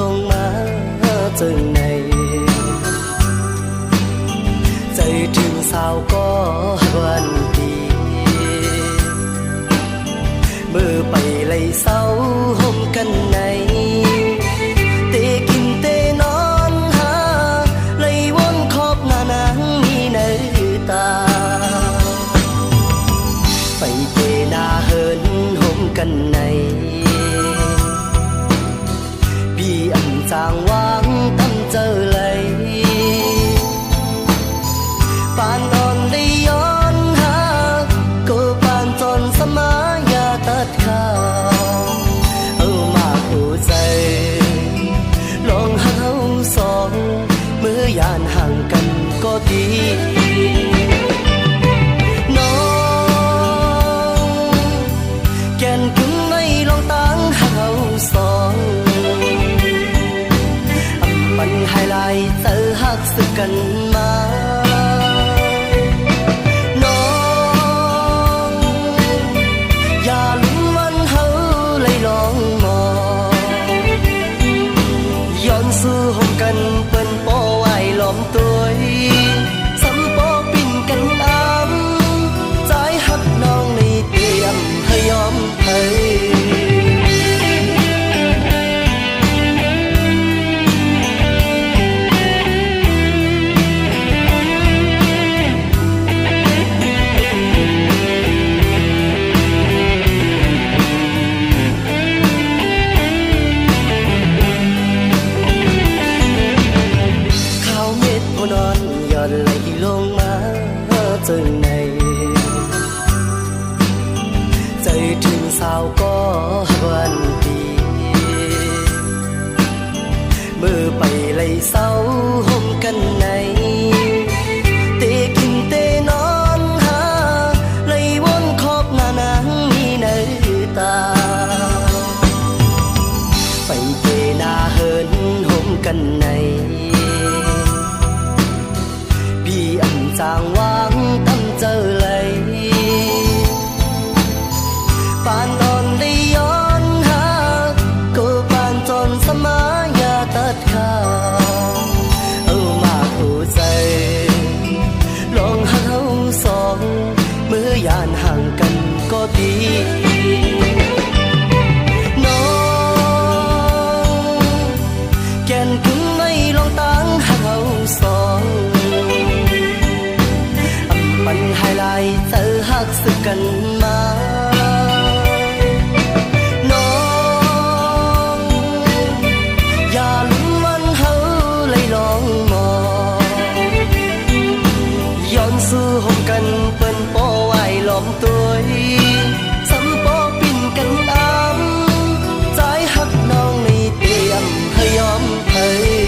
lông má chừng này dây trường sao cóวันดีmưa bay lấy sau hôm cân này tê kinh tê non ha lấy vốn khóc ngà nắng mi nơi ta bay tê na hơn hôm cân này vì ẩn giang vắng tâm chờ lấy pan on đi on ha cô pan tròn sama ya tất cả ở mà cô dây lòng hao song mưa yàn hàng cần có tí tự hát sự cần mà nó và luôn vẫn hấu lấy lòng mò dọn xưa hôm cần bên bỏ ai lòng tôi sắm bỏ pin cần ấm trái hát non này tiệm hơi ôm hơi chừng này dây trường sao cóวันดีmưa bay lấy sau hôm cân này tê kinh tê non ha lấy vốn khóc ngà nắng mi nơi ta bay tê na hơn hôm cân này vì ẩn giang vắng tâm chờ lấy pan on đi on ha cô pan tròn sama ya tất cả ở mà cô dây lòng hao song mưa yàn hàng cần có tí nó kèn cứng mấy lòng tang hao song mình hai lại tự hát sự cần mà nó và luôn vẫn hấu lấy lòng mò dọn xưa hôm cần bên bỏ ai lòng tôi sắm bỏ pin cần ấm trái hát non này tiệm hơi ôm hơi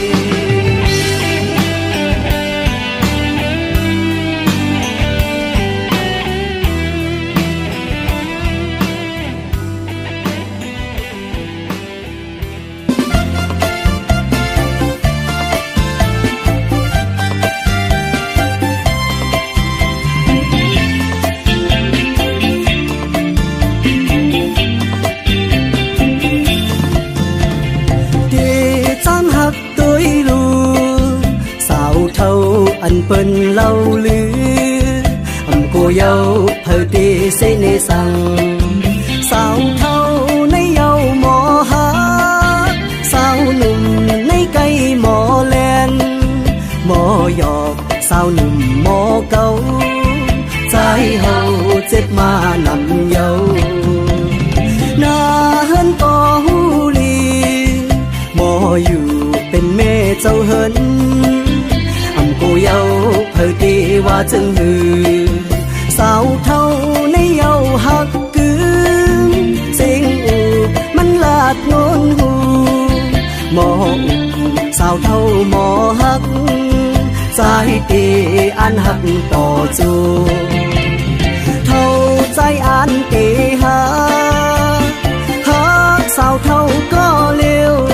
anh bên lâu lứa cô dâu thời tì xây nê sang sao thâu nấy dâu mò hát sao nùm nấy cây mò len mò giọt sao nùm mò câu trái hầu chết mà nằm dâu na hơn có hu li mò dù bên mê châu hơn cô dâu thời kỳ qua chân hư sao thâu nấy dâu hắc cứ xin u mình lạt ngôn hù mò sao thâu mò hắc trái tì an hắc tỏ chu thâu trái an tì hắc hắc sao thâu có liêu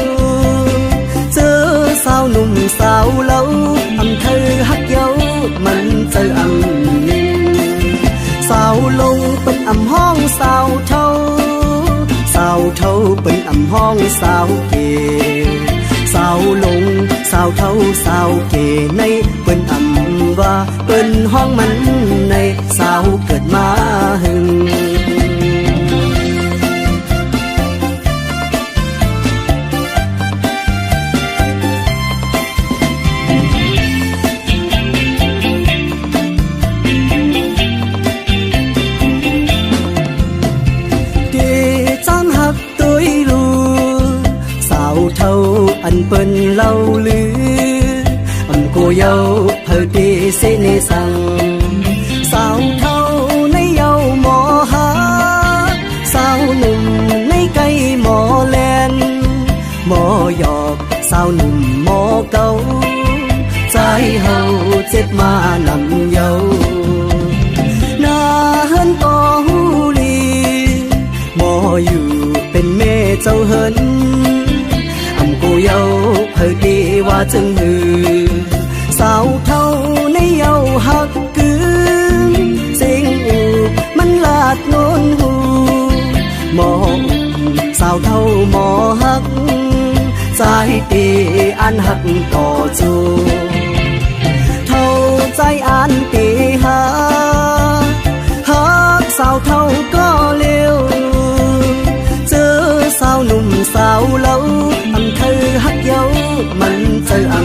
chứ sao nùng sao lâu âm thư hát dấu mình từ âm sao lung bên âm hoang sao thâu bên âm hoang sao kìa าวเท่าสาวเก๋ในเปิ้นอำว่าเปิ้นห้องมันในสาวเกิดมาหึงอันเปิ้นเล่าลืออำโกเยาเพอตีเสเนสังสาวเท่าในเยาหมอหาสาวหนุ่มในไกลหมอแลนหมอหยอกสาวหนุ่มหมอเก่าใจเฮาเจ็บมานำเยานาเฮินต่อหูลีหมออยู่เป็นแม่เจ้าเฮินกูเยาเพอดีว่าจึงหือสาวเท่าในเยาหักกืนสิ่งอูมันลาดโนนหูหมอสาวเท่าหมอหักใจตีอันหักต่อจูเท่าใจอันตีหักสาวเท่าก็เร็วเจอสาวหนุ่มสาวเล่าเธอฮักเย้ามันเจอ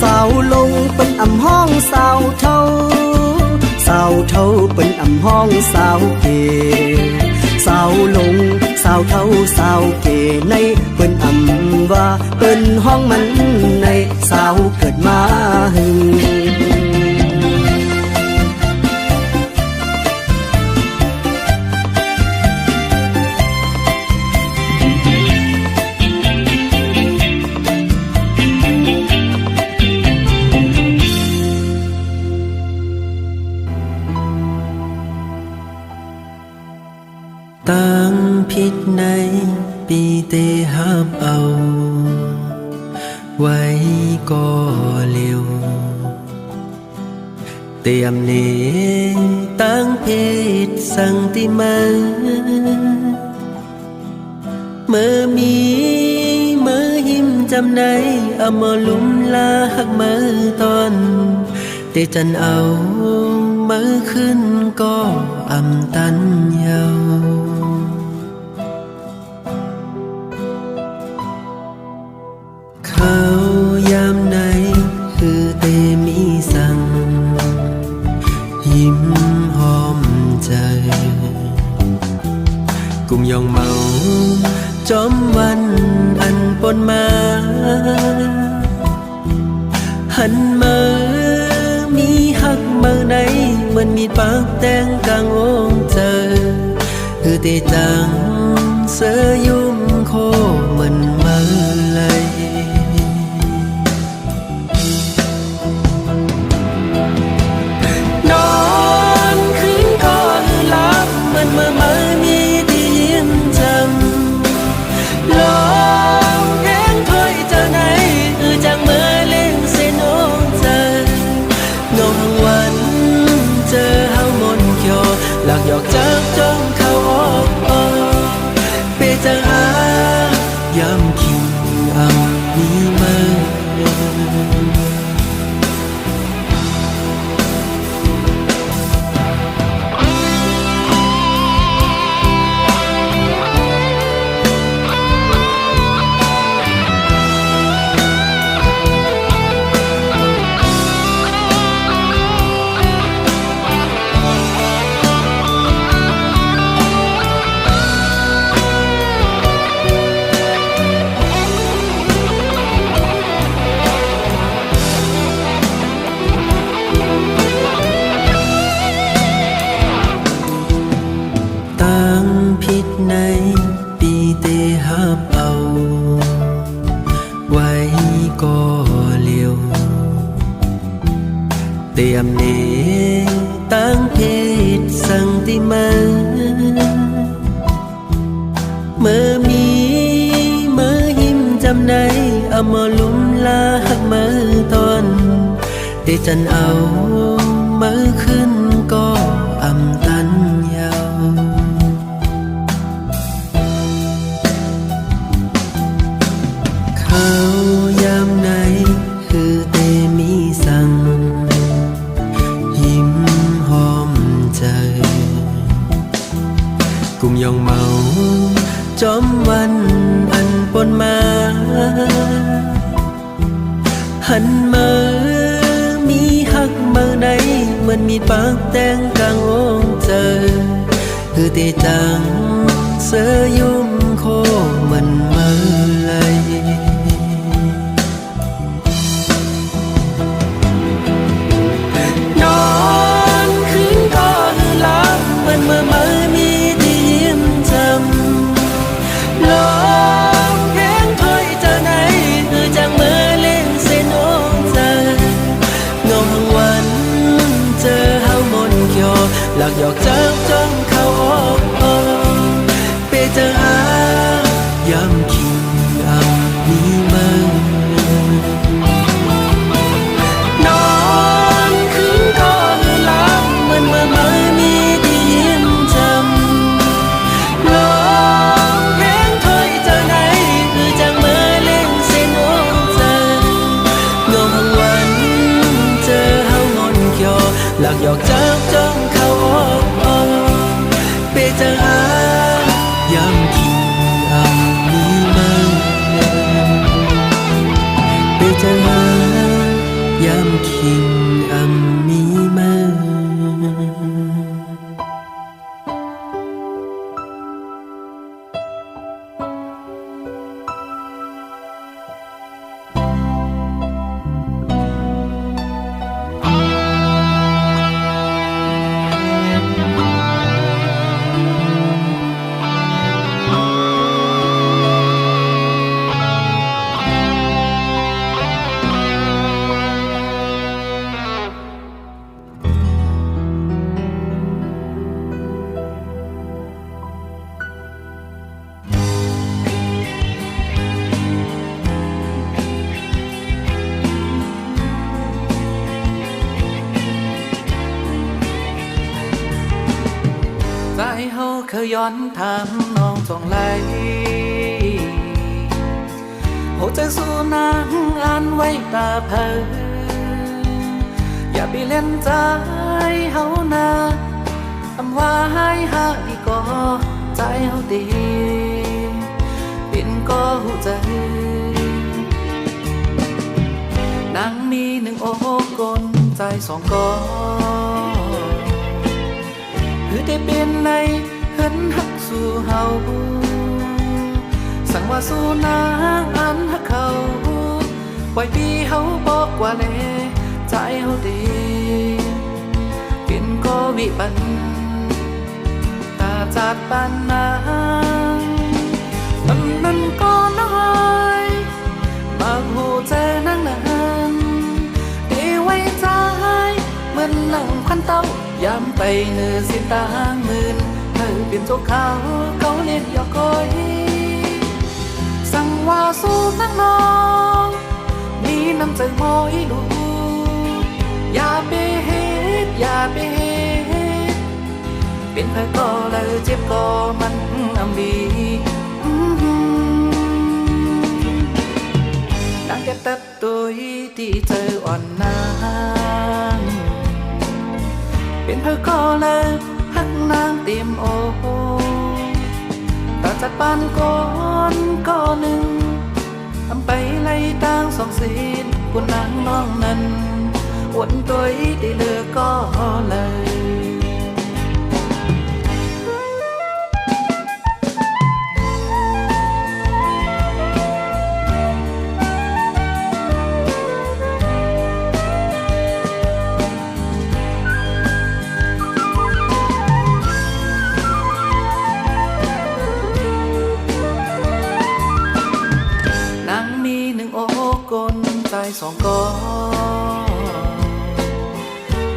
สาวลงเป็นห้องสาวเท่าเป็นห้องสาวเก๋สาวลงสาวเท่าสาวเก๋ในเป็นว่าเป็นห้องมันในสาวเกิดมาหึงตั้งผิดในปีเตหับเอาไว้ก็เร็วเตรียมเนตั้งเพศสังติมาเมื่อมีเมื่อหิมจำในอมลุมลาหักเมื่อตอนเตจันเอาเมื่อขึ้นก็อำตันเยาเขายามไหนคือเตมีสั่งยิ้มหอมใจกุมยองเมาจอมวันอันปนมาหันมามีหักเมื่อใดเหมือนมีปากแตงกลางโองเจอคือเตจังเสยยุ่มโคเหมือนเมื่อไรนอนคืนก่อนหลับเหมือนเมื่อมีที่ยิ้มจำลองแห้งถ้อยเจ้าไหนจากเมื่อเล่นเส้นโองเจอนงวันเจอเฮามนเขียวหลักหยอกจากจ้องเข้าออกเปจังอายามคิงเอามีมาผิดในปีเตหับเอาไว้ก็เร็วเตรียมเนตั้งเพศสังติมาเมื่อมีเมื่อหิมจำในอมลุมลาหักเมื่อตอนเตจันเอาเมื่อขึ้นก็อำตันเยาเขา หันมามีหักมาไหนเหมือนมีปากแดงกลางวงเจอคือตีจังเสยยุ่มโคมันมาเลยนอนคืนก็หลับเหมือนเมื่อมีที่ยิ้มจำลองเพลงถอยเจอไหนคือจังเมื่อเล่นเส้นโอ้เจอเงาหังวันเจอเฮามนเขียวหลักหยอกจับจ้องเข้าออกไปเจอหายำคิงอ่ำมีมือนอนคืนก็หลับเหมือนเมื่อมีที่ยิ้มจำลองเพลงถอยเจอไหนคือจังเมื่อเล่นเส้นโอ้เจอเงาหังวันเจอเฮางอนเขียวหลักหยอกจับจ้องเข้าออกไปเจอหายำคิงอ่ำมีมือไปเจอหายำคิงอ่ำมีมือใจเฮาเคยย้อนถามน้องส่องไหลหัวใจสู้นางอ่านไว้ตาเผยอย่าไปเล่นใจเฮานาคำว่าให้หาดีก็ใจเฮาดีเป็นก็หูใจนางมีหนึ่งอกกลใจสองกอคือได้เป็นในเห็นหักสู่เฮาสั่งว่าสู่นางอันหักเขาไว้พี่เฮาบอกว่าแลใจเฮาดีเป็นก็วิปันตาจัดปานนางนั้นก็น้อยบางหูเจอนางนั้นได้ไว้ใจเหมือนหลังควันเต้ายามไปเนื้อสิ้นตางหมื่นเธอเปลี่ยนโจกเขาเล่นหยอกก้อยสั่งว่าสู้นักน้องมีน้ำใจมอยลูกอย่าไปเฮ็ดอย่าไปเฮ็ดเป็นเธอก็เลยเจ็บก็มันอำบีดังแค่ตัดตัวที่เธออ่อนนางเป็นเธอก็เลยหักนางเต็มอกตาจัดปานก้อนก็หนึ่งทำไปไล่ตางสองศีลกุนนางน้องนั้นอวนตัวได้เลือกก็เลย สองกอ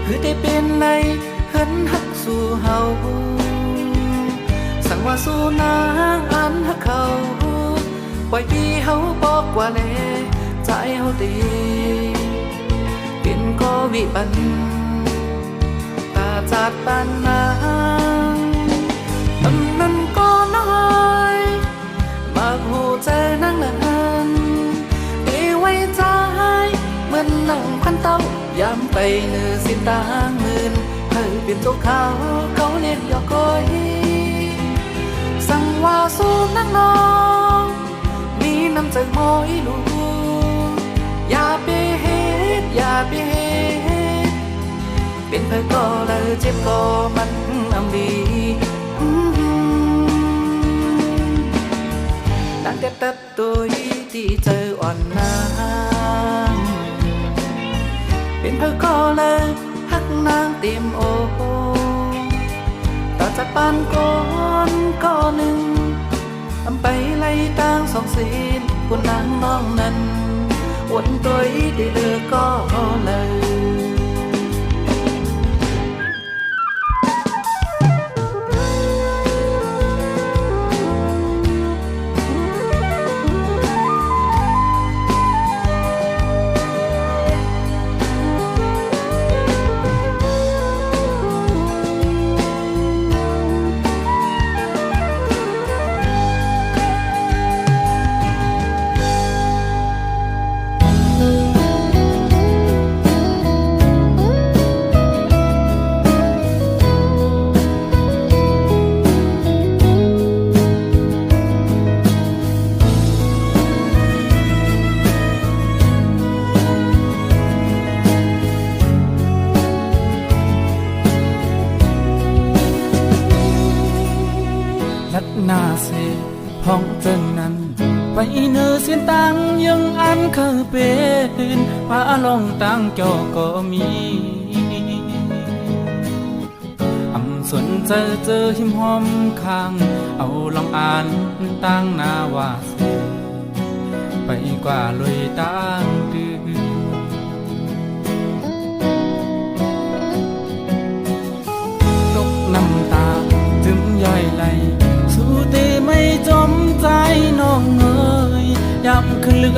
คือได้เป็นในเห็นหักสู่เฮาสั่งว่าสู่นางอันหักเขาปล่อยพี่เฮาบอกว่าแลใจเฮาดีเป็นก็วิบันตาจัดปานนางนั้นก็น้อยมากหูใจนางนั้นได้ไว้ใจเหมือนหนังควันเต้ายามไปเนื้อสิ้นตางหมื่นเธอเปลี่ยนโจกเขาเล่นหยอกก้อยสั่งว่าสู้นักน้องมีน้ำใจมอยลูกอย่าไปเฮ็ เพอก็เลยเจ็บก็มันอำดีดังเต็บตับตัวที่เจออ่อนน้ำเป็นเพอก็เลยหักนางเต็มโอต่อจากปานก้อนก็หนึ่งอำไปไล่ตั้งสองศีลคุณนางน้องนั้นวันตัวได้เลือกก็เลยหน้าเสห้องเจนนั้นไปเนื้อเสียนตังยังอันเคยเป็นพาลองตังจอก็มีสนเจอหิมหอมข้างเอาลองอ่านตั้งหน้าว่าเสไปกว่าลอยตั้งดื้อตกน้ำตาถึงย่อยไหลสู้แต่ไม่จมใจน้องเอ๋ยย้ำขึ้นลึก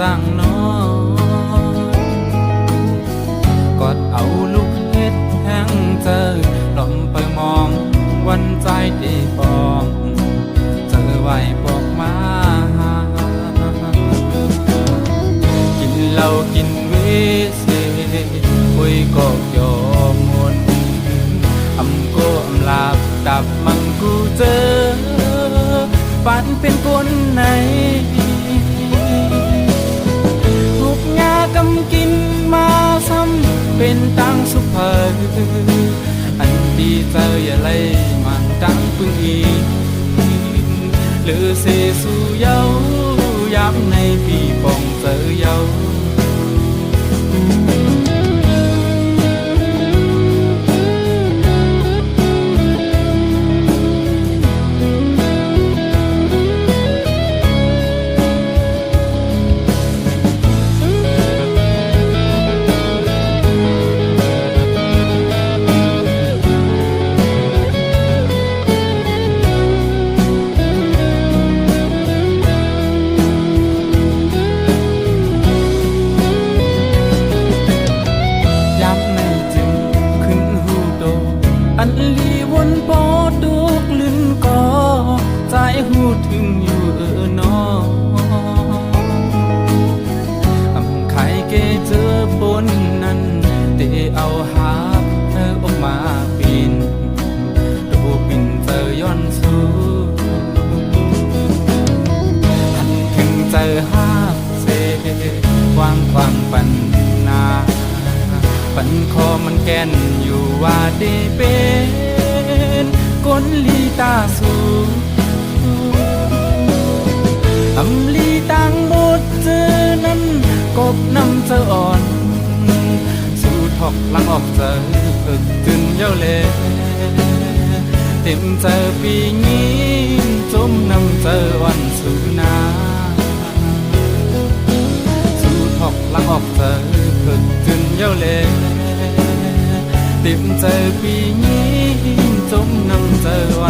จังน้องกอดเอาลูกเฮ็ดแห้งเจอลมไปมองวันใจได้ปองเจอไว้บอกมากินเหล้ากินเวเสคุยก็ยอมมนอำโกอำลาบดับมังกูเจอปันเป็นคนไหนหุบงากำกินมาซ้ำเป็นตังสุภาอันดีเจออย่าไล่มันตังปึงอีหรือเสสู่เย้าย้ำในปีปองเจอเย้าอันลีวนปอดุกลื่นก่อใจหูถึงอยู่นออำไข่เกเจอบนนั้นเตเอาหาเธอออกมาปีนดูปินเจอย้อนสู้หันถึงเจอหาเสวางปันนาปันคอมันแก่นอยู่ว่าได้เป็นคนลีตาสูอำลีตังหมดเจอนั้นกบน้ำเจออ่อนสู่ทอกลังออกเจอเกิดตื่นเย้าเลเต็มเจอปีนี้จมน้ำเจอวันสู่นาสู่ทอกลังออกเจอเกิดตื่นเย้าเลเต็มเจอปีนี้จมน้ำเจอวัน